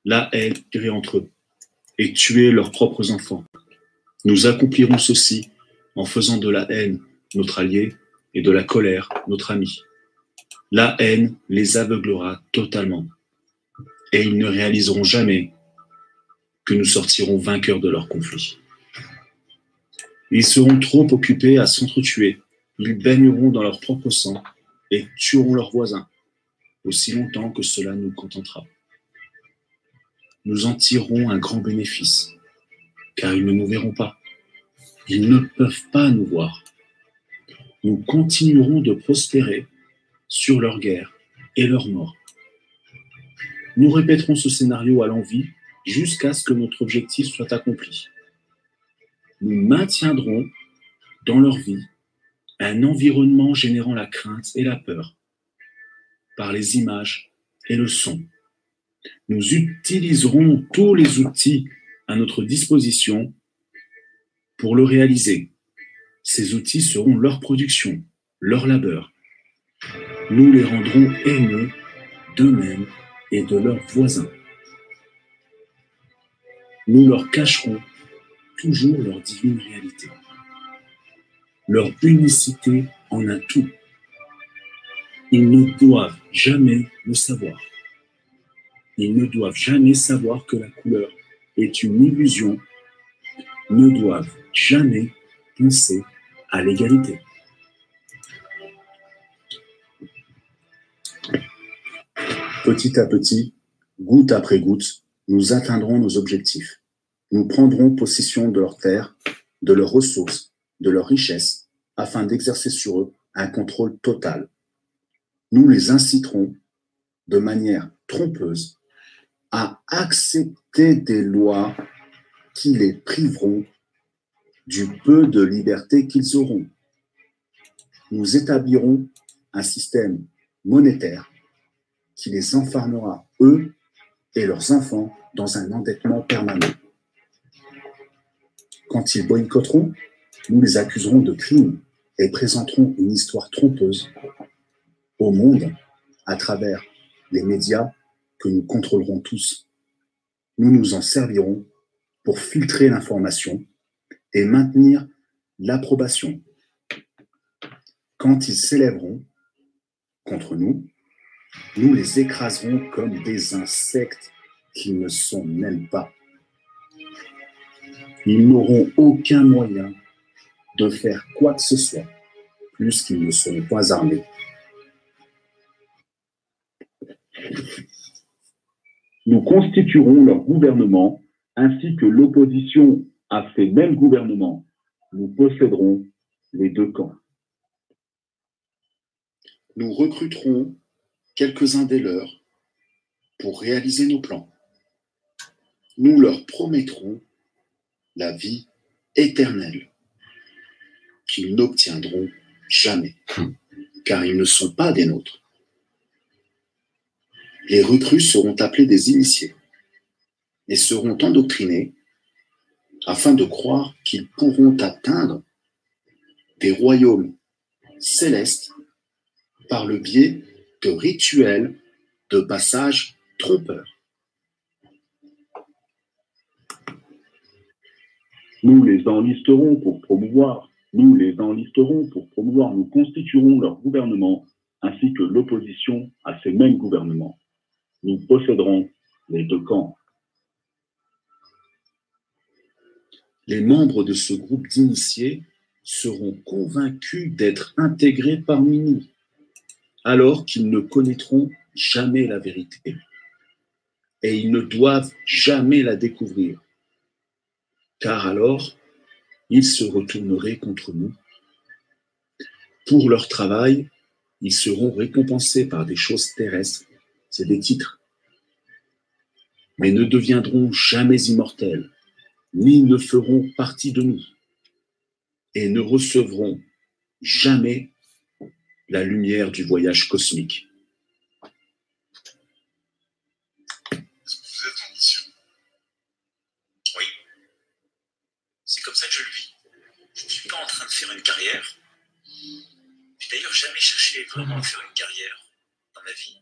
la haine entre eux et tuer leurs propres enfants. Nous accomplirons ceci en faisant de la haine notre allié et de la colère notre ami. La haine les aveuglera totalement et ils ne réaliseront jamais que nous sortirons vainqueurs de leur conflit. Ils seront trop occupés à s'entretuer. Ils baigneront dans leur propre sang et tueront leurs voisins, aussi longtemps que cela nous contentera. Nous en tirerons un grand bénéfice, car ils ne nous verront pas. Ils ne peuvent pas nous voir. Nous continuerons de prospérer sur leur guerre et leur mort. Nous répéterons ce scénario à l'envi jusqu'à ce que notre objectif soit accompli. Nous maintiendrons dans leur vie un environnement générant la crainte et la peur par les images et le son. Nous utiliserons tous les outils à notre disposition pour le réaliser. Ces outils seront leur production, leur labeur. Nous les rendrons haineux d'eux-mêmes et de leurs voisins. Nous leur cacherons toujours leur divine réalité, leur unicité en un tout. Ils ne doivent jamais le savoir. Ils ne doivent jamais savoir que la couleur est une illusion, ne doivent jamais penser à l'égalité. Petit à petit, goutte après goutte, nous atteindrons nos objectifs. Nous prendrons possession de leurs terres, de leurs ressources, de leurs richesses, afin d'exercer sur eux un contrôle total. Nous les inciterons de manière trompeuse à accepter des lois qui les priveront du peu de liberté qu'ils auront. Nous établirons un système monétaire qui les enfermera, eux et leurs enfants, dans un endettement permanent. Quand ils boycotteront, nous les accuserons de crimes et présenterons une histoire trompeuse au monde à travers les médias que nous contrôlerons tous. Nous nous en servirons pour filtrer l'information et maintenir l'approbation. Quand ils s'élèveront contre nous, nous les écraserons comme des insectes qui ne sont même pas. Ils n'auront aucun moyen de faire quoi que ce soit, plus qu'ils ne seront pas armés. Nous constituerons leur gouvernement, ainsi que l'opposition à ces mêmes gouvernements. Nous posséderons les deux camps. Nous recruterons quelques-uns des leurs pour réaliser nos plans. Nous leur promettrons la vie éternelle qu'ils n'obtiendront jamais, car ils ne sont pas des nôtres. Les recrues seront appelés des initiés et seront endoctrinés afin de croire qu'ils pourront atteindre des royaumes célestes par le biais de rituels de passage trompeurs. Nous les enlisterons pour promouvoir, nous constituerons leur gouvernement ainsi que l'opposition à ces mêmes gouvernements. Nous posséderons les deux camps. Les membres de ce groupe d'initiés seront convaincus d'être intégrés parmi nous, alors qu'ils ne connaîtront jamais la vérité. Et ils ne doivent jamais la découvrir, car alors, ils se retourneraient contre nous. Pour leur travail, ils seront récompensés par des choses terrestres, c'est des titres, mais ne deviendront jamais immortels, ni ne feront partie de nous, et ne recevront jamais la lumière du voyage cosmique. Est-ce que vous êtes en mission? Oui. C'est comme ça que je le vis. Je ne suis pas en train de faire une carrière. J'ai d'ailleurs jamais cherché vraiment à faire une carrière dans ma vie.